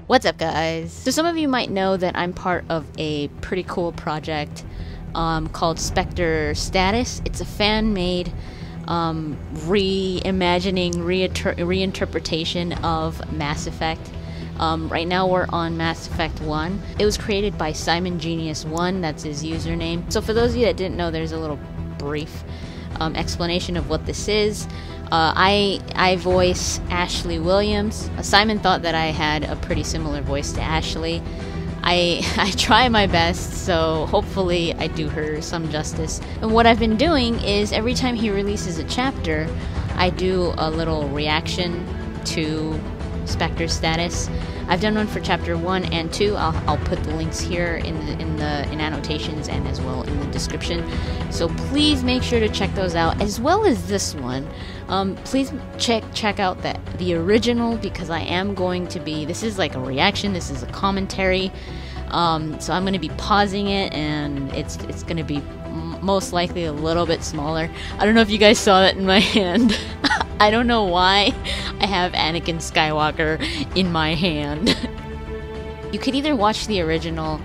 What's up, guys? So some of you might know that I'm part of a pretty cool project called Spectre Status. It's a fan-made reimagining, reinterpretation of Mass Effect. Right now we're on Mass Effect 1. It was created by Simon Genius 1, that's his username. So for those of you that didn't know, there's a little brief explanation of what this is. I voice Ashley Williams. Simon thought that I had a pretty similar voice to Ashley. I try my best, so hopefully I do her some justice. And what I've been doing is every time he releases a chapter, I do a little reaction to Spectre Status. I've done one for chapter 1 and 2. I'll put the links here in annotations and as well in the description. So please make sure to check those out, as well as this one. Please check out the original, because I am going to be, this is like a reaction, this is a commentary. So I'm going to be pausing it, and it's going to be most likely a little bit smaller. I don't know if you guys saw that in my hand. I don't know why I have Anakin Skywalker in my hand. You could either watch the original,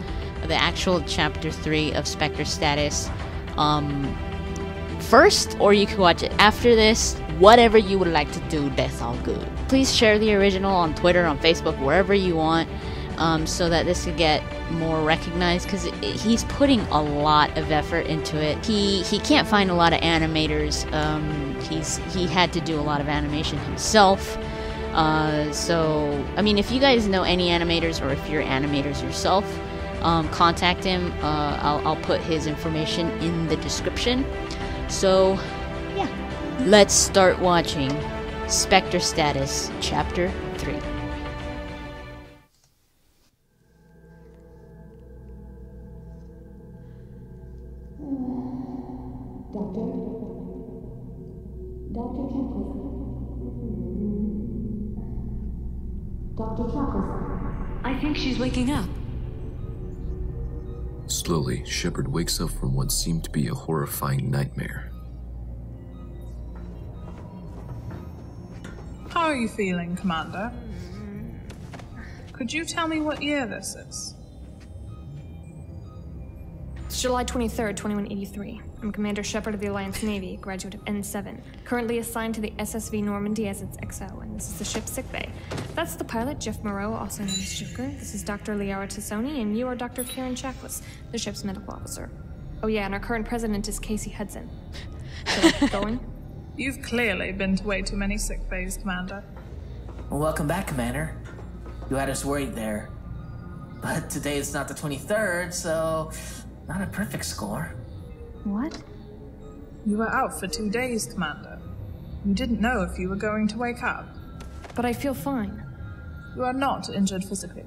the actual chapter 3 of Spectre Status first, or you could watch it after this. Whatever you would like to do, that's all good. Please share the original on Twitter, on Facebook, wherever you want, so that this could get more recognized, because he's putting a lot of effort into it. He can't find a lot of animators. He had to do a lot of animation himself. So I mean, if you guys know any animators, or if you're animators yourself, contact him. I'll put his information in the description. So yeah, let's start watching Spectre Status Chapter 3. I think she's waking up. Slowly, Shepard wakes up from what seemed to be a horrifying nightmare. How are you feeling, Commander? Could you tell me what year this is? It's July 23rd, 2183. I'm Commander Shepard of the Alliance Navy, graduate of N7, currently assigned to the SSV Normandy as its XO, and this is the ship's sickbay. That's the pilot, Jeff Moreau, also known as Joker. This is Dr. Liara Tassoni, and you are Dr. Karen Chakwas, the ship's medical officer. Oh yeah, and our current president is Casey Hudson. So, going? You've clearly been to way too many sick bays, Commander. Well, welcome back, Commander. You had us worried there. But today is not the 23rd, so not a perfect score. What? You were out for 2 days, Commander. You didn't know if you were going to wake up. But I feel fine. You are not injured physically,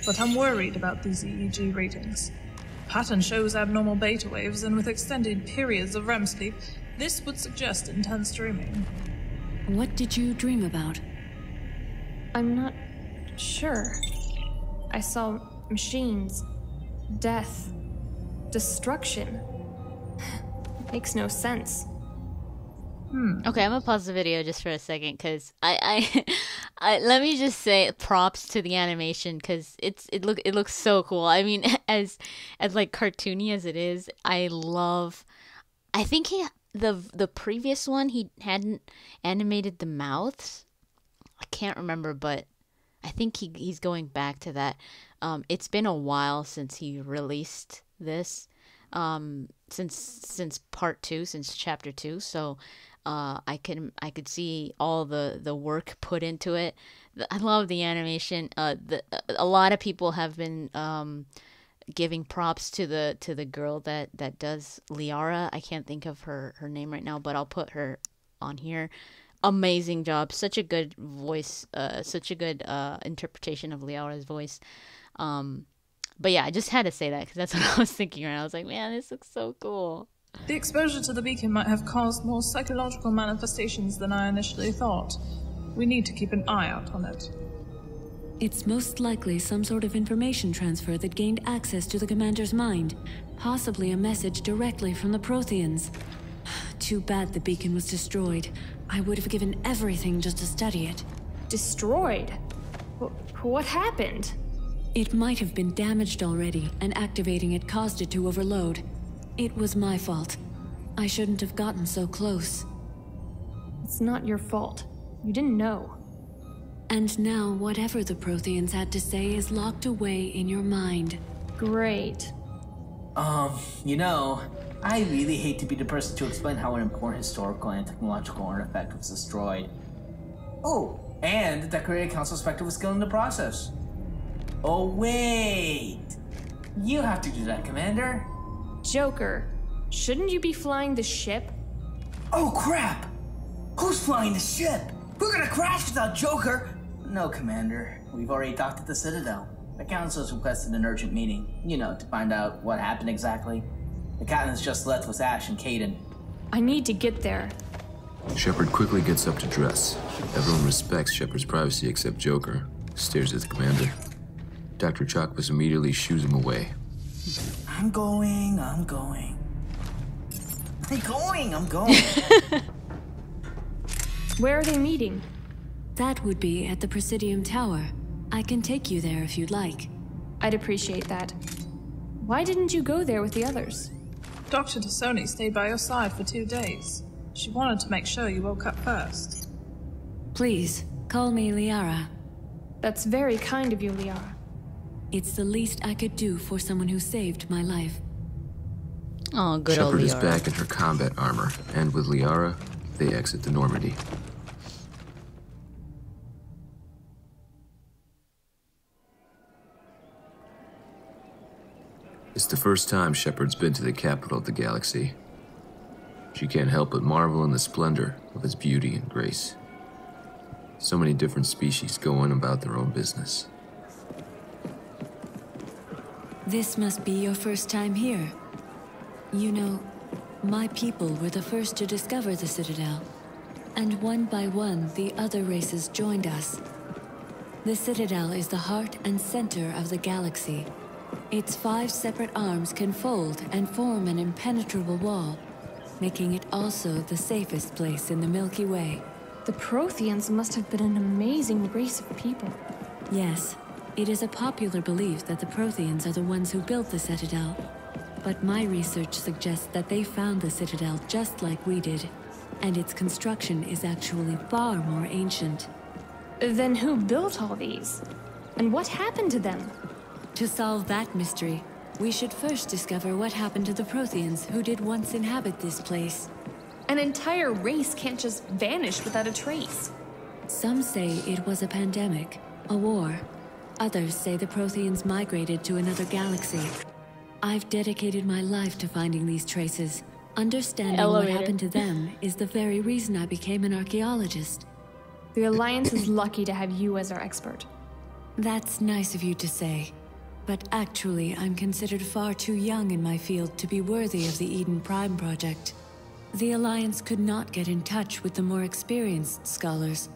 but I'm worried about these EEG readings. Pattern shows abnormal beta waves, and with extended periods of REM sleep, this would suggest intense dreaming. What did you dream about? I'm not sure. I saw machines, death, destruction. Makes no sense. Okay, I'm gonna pause the video just for a second, because I let me just say props to the animation, because it looks so cool. I mean, as like cartoony as it is, I think the previous one, he hadn't animated the mouths. I can't remember, but I think he's going back to that. It's been a while since he released this, since part 2, since chapter 2. So I could see all the work put into it. I love the animation. A lot of people have been giving props to the girl that does Liara. I can't think of her name right now, but I'll put her on here. Amazing job. Such a good voice. Such a good interpretation of Liara's voice. But yeah, I just had to say that, because that's what I was thinking. Right? I was like, man, this looks so cool. The exposure to the beacon might have caused more psychological manifestations than I initially thought. We need to keep an eye out on it. It's most likely some sort of information transfer that gained access to the commander's mind. Possibly a message directly from the Protheans. Too bad the beacon was destroyed. I would have given everything just to study it. Destroyed? What happened? It might have been damaged already, and activating it caused it to overload. It was my fault. I shouldn't have gotten so close. It's not your fault. You didn't know. And now whatever the Protheans had to say is locked away in your mind. Great. You know, I really hate to be the person to explain how an important historical and technological artifact was destroyed. Oh, and the decorated Council Spectre was killed in the process. Oh, wait! You have to do that, Commander. Joker, shouldn't you be flying the ship? Oh, crap! Who's flying the ship? We're gonna crash without Joker! No, Commander. We've already docked at the Citadel. The Council has requested an urgent meeting, you know, to find out what happened exactly. The captain's just left with Ash and Caden. I need to get there. Shepard quickly gets up to dress. Everyone respects Shepard's privacy except Joker. Stares at the commander. Dr. Chakwas immediately shoos him away. I'm going. Where are they meeting? That would be at the Presidium Tower. I can take you there if you'd like. I'd appreciate that. Why didn't you go there with the others? Dr. Tassoni stayed by your side for 2 days. She wanted to make sure you woke up first. Please, call me Liara. That's very kind of you, Liara. It's the least I could do for someone who saved my life. Oh, good old Shepard is Liara. back in her combat armor, and with Liara, they exit the Normandy. It's the first time Shepard's been to the capital of the galaxy. She can't help but marvel in the splendor of its beauty and grace. So many different species go on about their own business. This must be your first time here. You know, my people were the first to discover the Citadel. And one by one, the other races joined us. The Citadel is the heart and center of the galaxy. Its 5 separate arms can fold and form an impenetrable wall, making it also the safest place in the Milky Way. The Protheans must have been an amazing race of people. Yes, it is a popular belief that the Protheans are the ones who built the Citadel. But my research suggests that they found the Citadel just like we did, and its construction is actually far more ancient. Then who built all these? And what happened to them? To solve that mystery, we should first discover what happened to the Protheans who did once inhabit this place. An entire race can't just vanish without a trace. Some say it was a pandemic, a war. Others say the Protheans migrated to another galaxy. I've dedicated my life to finding these traces. Understanding what happened to them is the very reason I became an archaeologist. The Alliance is lucky to have you as our expert. That's nice of you to say. But actually, I'm considered far too young in my field to be worthy of the Eden Prime project. The Alliance could not get in touch with the more experienced scholars,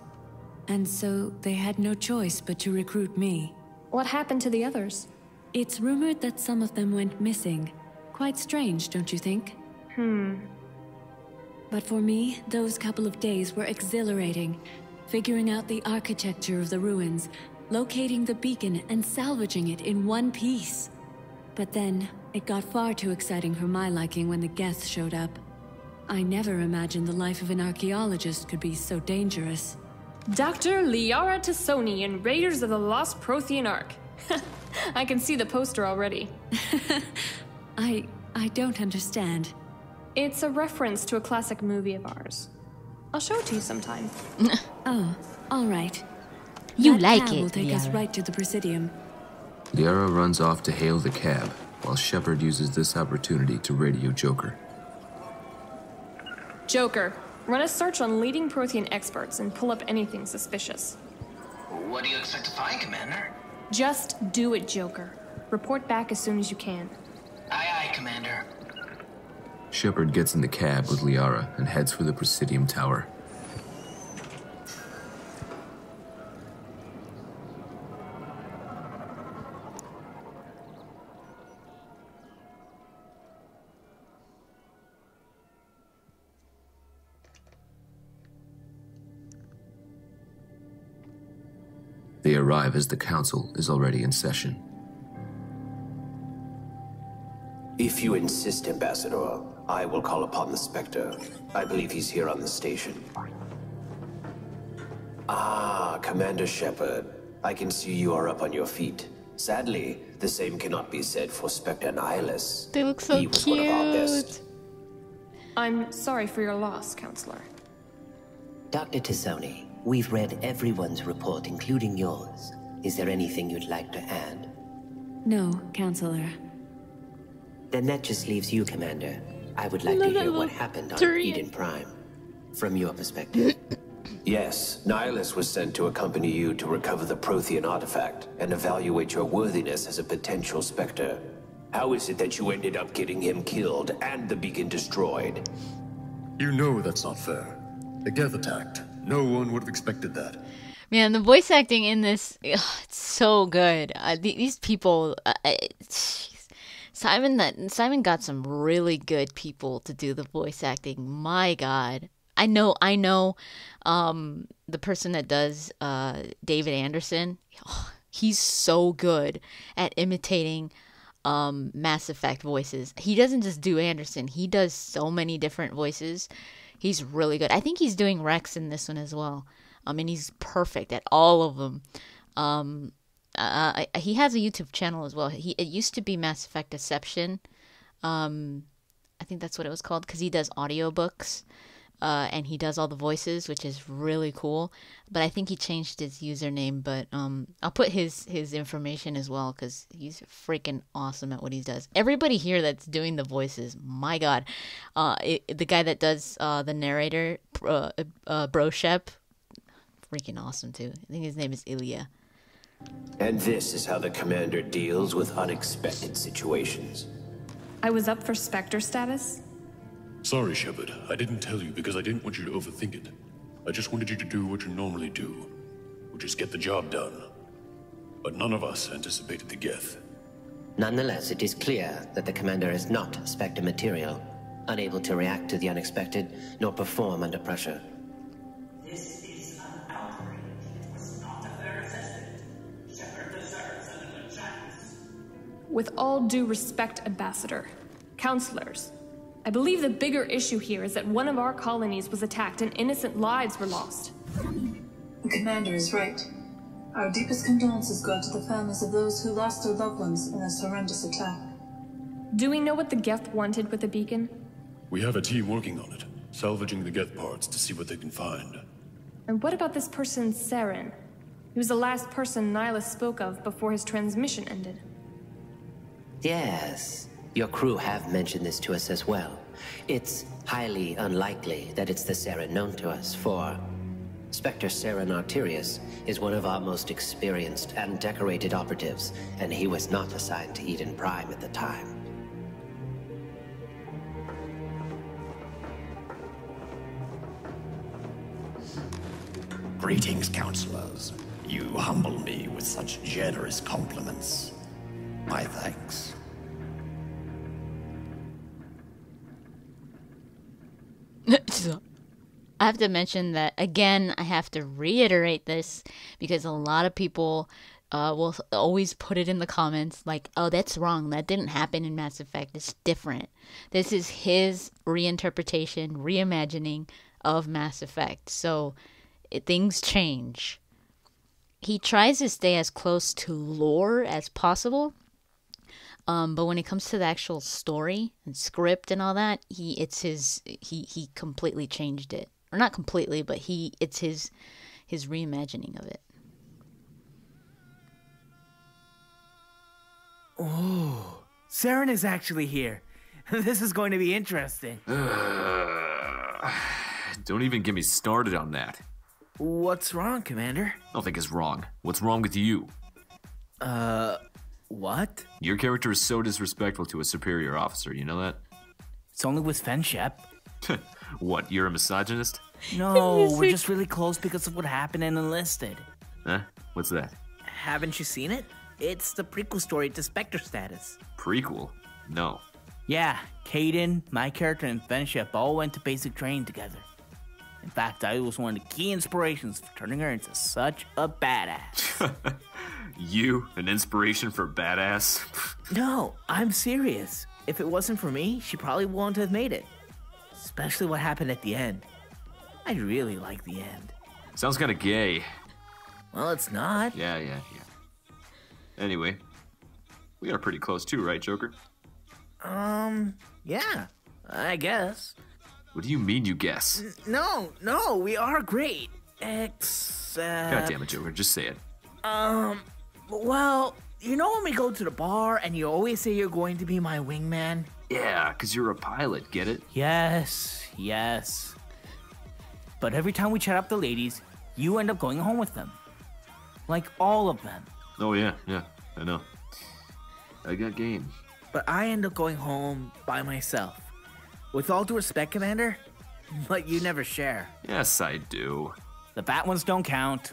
and so they had no choice but to recruit me. What happened to the others? It's rumored that some of them went missing. Quite strange, don't you think? But for me, those couple of days were exhilarating. Figuring out the architecture of the ruins, locating the beacon and salvaging it in one piece. But then, it got far too exciting for my liking when the Geth showed up. I never imagined the life of an archaeologist could be so dangerous. Dr. Liara Tassoni in Raiders of the Lost Prothean Ark. I can see the poster already. I don't understand. It's a reference to a classic movie of ours. I'll show it to you sometime. Oh, all right. You That like cab it, will take us Liara. right to the Presidium. Liara runs off to hail the cab, while Shepard uses this opportunity to radio Joker. Joker, run a search on leading Prothean experts and pull up anything suspicious. What do you expect to find, Commander? Just do it, Joker. Report back as soon as you can. Aye, Commander. Shepard gets in the cab with Liara and heads for the Presidium Tower. They arrive as the Council is already in session. If you insist, Ambassador, I will call upon the Spectre. I believe he's here on the station. Ah, Commander Shepard. I can see you are up on your feet. Sadly, the same cannot be said for Spectre Nihilus. They look so He was one of our best. cute. I'm sorry for your loss, Counselor. Dr. Tassoni, we've read everyone's report, including yours. Is there anything you'd like to add? No, Counselor. Then that just leaves you, Commander. I would like to hear what happened on Eden Prime, from your perspective. Yes, Nihilus was sent to accompany you to recover the Prothean artifact and evaluate your worthiness as a potential Spectre. How is it that you ended up getting him killed and the beacon destroyed? You know that's not fair. The Geth attacked. No one would have expected that. Man, the voice acting in this, ugh, it's so good. These people, Simon got some really good people to do the voice acting. My God. I know, the person that does David Anderson, he's so good at imitating Mass Effect voices. He doesn't just do Anderson, he does so many different voices. He's really good. I think he's doing Rex in this one as well. And he's perfect at all of them. He has a YouTube channel as well. It used to be Mass Effect Deception. I think that's what it was called, because he does audiobooks. And he does all the voices, which is really cool. But I think he changed his username. But I'll put his information as well, because he's freaking awesome at what he does. Everybody here that's doing the voices, my God. The guy that does the narrator, Broshep, freaking awesome too. I think his name is Ilya. And this is how the Commander deals with unexpected situations. I was up for Spectre status? Sorry, Shepard. I didn't tell you because I didn't want you to overthink it. I just wanted you to do what you normally do, which is get the job done. But none of us anticipated the Geth. Nonetheless, it is clear that the Commander is not Spectre material, unable to react to the unexpected, nor perform under pressure. This is an outrage. It was not a fair assessment. Shepard deserves another chance. With all due respect, Ambassador, Counselors, I believe the bigger issue here is that one of our colonies was attacked and innocent lives were lost. The Commander is right. Our deepest condolences go to the families of those who lost their loved ones in this horrendous attack. Do we know what the Geth wanted with the beacon? We have a team working on it, salvaging the Geth parts to see what they can find. And what about this person, Saren? He was the last person Nihilus spoke of before his transmission ended. Yes. Your crew have mentioned this to us as well. It's highly unlikely that it's the Saren known to us, for Spectre Saren Arterius is one of our most experienced and decorated operatives, and he was not assigned to Eden Prime at the time. Greetings, counselors. You humble me with such generous compliments. My thanks. I have to mention that, again, I have to reiterate this, because a lot of people will always put it in the comments like, oh, that's wrong, that didn't happen in Mass Effect, it's different. This is his reinterpretation, reimagining of Mass Effect, so things change. He tries to stay as close to lore as possible, but when it comes to the actual story and script and all that, he completely changed it. Or not completely, but it's his reimagining of it. Oh, Saren is actually here. This is going to be interesting. Don't even get me started on that. What's wrong, Commander? Nothing is wrong. What's wrong with you? What? Your character is so disrespectful to a superior officer, you know that? It's only with Fenshep. What, you're a misogynist? No, we're just really close because of what happened in Enlisted. Huh? What's that? Haven't you seen it? It's the prequel story to Spectre Status. Prequel? No. Yeah, Caden, my character, and Fenshep all went to basic training together. In fact, I was one of the key inspirations for turning her into such a badass. You, an inspiration for badass? No, I'm serious. If it wasn't for me, she probably wouldn't have made it. Especially what happened at the end. I really like the end. Sounds kind of gay. Well, it's not. Yeah. Anyway, we are pretty close too, right, Joker? Yeah, I guess. What do you mean you guess? No, we are great. Except... God damn it, Joker, just say it. Well, you know when we go to the bar and you always say you're going to be my wingman? Yeah, because you're a pilot, get it? Yes. But every time we chat up the ladies, you end up going home with them. Like all of them. Oh, yeah, I know. I got game. But I end up going home by myself. With all due respect, Commander, but you never share. Yes, I do. The fat ones don't count.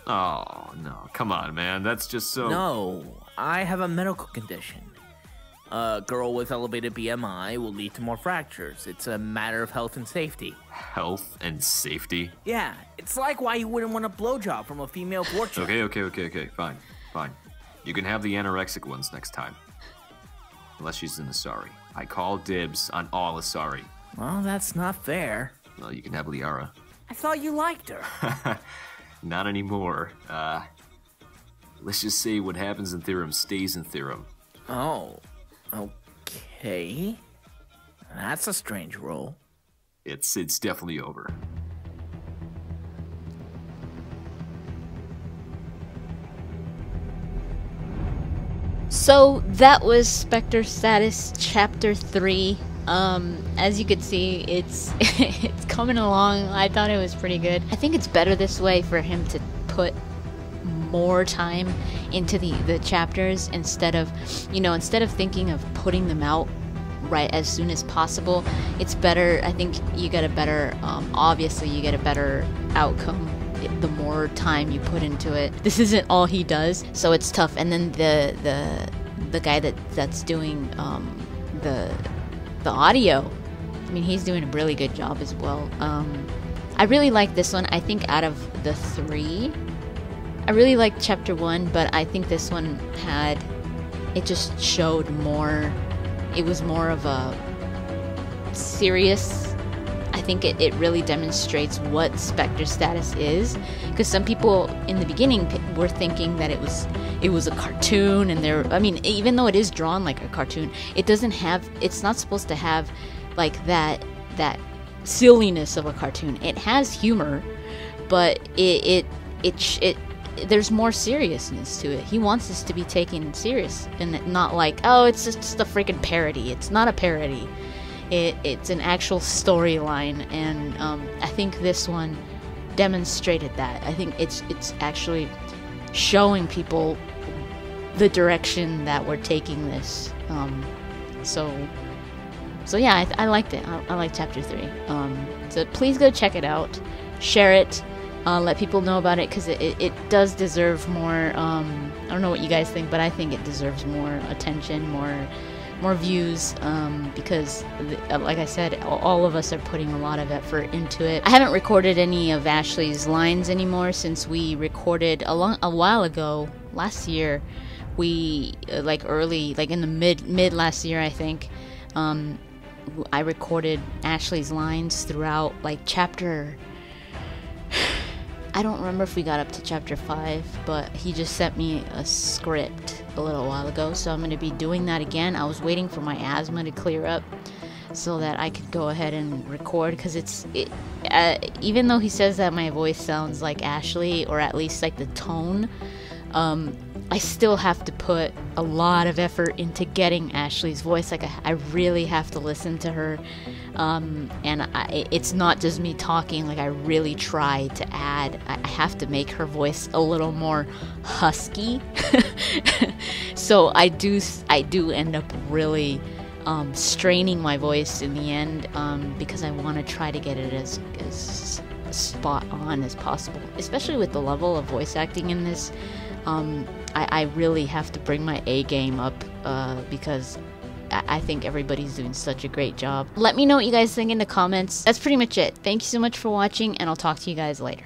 Oh, no, come on, man, that's just so... No, I have a medical condition. A girl with elevated BMI will lead to more fractures. It's a matter of health and safety. Health and safety? Yeah, it's like why you wouldn't want a blowjob from a female fortune. Okay, fine. You can have the anorexic ones next time. Unless she's an Asari. I call dibs on all Asari. Well, that's not fair. Well, you can have Liara. I thought you liked her. Not anymore. Let's just say what happens in Therum stays in Therum. Oh, okay. That's a strange rule. It's definitely over. So that was Spectre Status Chapter 3. As you could see, it's it's coming along. I thought it was pretty good. I think it's better this way for him to put more time into the chapters instead of thinking of putting them out right as soon as possible. It's better. I think you get a better obviously you get a better outcome the more time you put into it. This isn't all he does, so it's tough. And then the guy that's doing the audio, I mean, he's doing a really good job as well. I really like this one. I think out of the 3, I really liked Chapter 1, but I think this one just showed more. It was more of a serious. I think it really demonstrates what Spectre Status is, because some people in the beginning were thinking that it was a cartoon, and even though it is drawn like a cartoon, it's not supposed to have like that silliness of a cartoon. It has humor, but there's more seriousness to it. He wants this to be taken serious and not like, oh, it's just a freaking parody. It's not a parody. It's an actual storyline, and I think this one demonstrated that. I think it's actually showing people the direction that we're taking this. So yeah, I liked it. I like Chapter 3. So please go check it out, share it, let people know about it, because it does deserve more. I don't know what you guys think, but I think it deserves more attention, more views, because like I said, all of us are putting a lot of effort into it. I haven't recorded any of Ashley's lines anymore since we recorded a while ago, last year. We early in the mid last year, I think, I recorded Ashley's lines throughout chapter, I don't remember if we got up to Chapter 5, but he just sent me a script a little while ago, so I'm going to be doing that again. I was waiting for my asthma to clear up so that I could go ahead and record, because even though he says that my voice sounds like Ashley, or at least like the tone, I still have to put a lot of effort into getting Ashley's voice. I really have to listen to her, and it's not just me talking. I really try to add. I have to make her voice a little more husky. So I do end up really straining my voice in the end, because I want to try to get it as spot on as possible, especially with the level of voice acting in this. I really have to bring my A game up, because I think everybody's doing such a great job. Let me know what you guys think in the comments. That's pretty much it. Thank you so much for watching, and I'll talk to you guys later.